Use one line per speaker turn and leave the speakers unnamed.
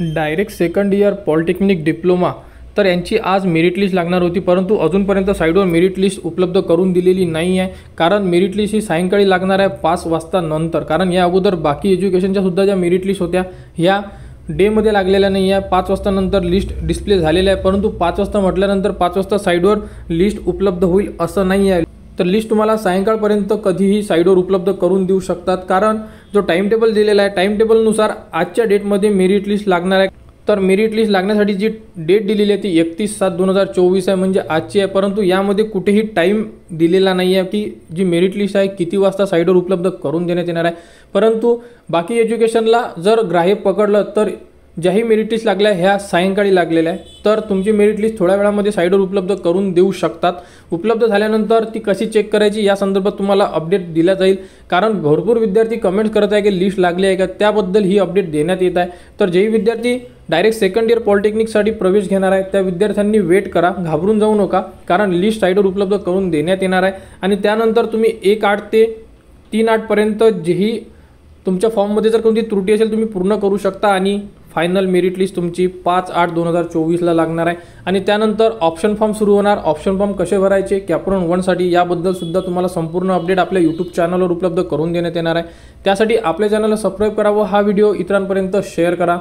Direct second year polytechnic diploma तर यांची आज मेरिट लिस्ट लागणार होती, परंतु अजूनपर्यंत साईडवर मेरिट लिस्ट उपलब्ध करून दिलेली नाही आहे. कारण मेरिट लिस्ट ही सायंकाळी लागणार आहे 5 वाजता नंतर. कारण या अगोदर बाकी एज्युकेशनच्या सुद्धा ज्या मेरिट लिस्ट होत्या ह्या डेमध्ये लागलेल्या नाही आहे. 5 वाजता नंतर लिस्ट डिस्प्ले झालेल्या आहे, परंतु 5 वाजता म्हटल्यानंतर 5 वाजता साईडवर लिस्ट उपलब्ध होईल असं नाही आहे. तर लिस्ट तुम्हाला सायंकाळपर्यंत कधीही साईडवर उपलब्ध करून देऊ शकतात. कारण जो टाइम टेबल दिलेला आहे टाइम टेबलनुसार आजच्या डेटमध्ये मेरिट लिस्ट लागणार आहे. तर मेरिट लिस्ट लागण्यासाठी जी डेट दिलेली आहे ती 31/7/2024 आहे, म्हणजे आजची आहे. परंतु यामध्ये कुठेही टाईम दिलेला नाही आहे की जी मेरिट लिस्ट आहे किती वाजता साईडवर उपलब्ध करून देण्यात येणार आहे. परंतु बाकी एज्युकेशनला जर ग्राह्य पकडलं तर ज्याही मेरिट लिस्ट लागल्या ह्या सायंकाळी लागलेल्या आहे. तर तुमची मेरिट लिस्ट थोड्या वेळामध्ये साईडवर उपलब्ध करून देऊ शकतात. उपलब्ध झाल्यानंतर ती कशी चेक करायची या संदर्भात तुम्हाला अपडेट दिला जाईल. कारण भरपूर विद्यार्थी कमेंट्स करत आहे की लिस्ट लागली आहे का, त्याबद्दल ही अपडेट देण्यात येत आहे. तर जेही विद्यार्थी डायरेक्ट सेकंड इयर पॉलिटेक्निकसाठी प्रवेश घेणार आहे त्या विद्यार्थ्यांनी वेट करा, घाबरून जाऊ नका. कारण लिस्ट साईडवर उपलब्ध करून देण्यात येणार आहे आणि त्यानंतर तुम्ही 1/8 ते 3/8 पर्यंत जेही तुमच्या फॉर्ममध्ये जर कोणती त्रुटी असेल तुम्ही पूर्ण करू शकता आणि फायनल मेरिट लिस्ट तुमची 5/8/2024 लागणार आहे. आणि त्यानंतर ऑप्शन फॉर्म सुरू होणार. ऑप्शन फॉर्म कसे भरायचे कॅपराउंड 1 साठी याबद्दल सुद्धा तुम्हाला संपूर्ण अपडेट आपल्या यूट्यूब चॅनलवर उपलब्ध करून देण्यात येणार आहे. त्यासाठी आपल्या चॅनलला सबस्क्राईब करा व हा व्हिडिओ इतरांपर्यंत शेअर करा.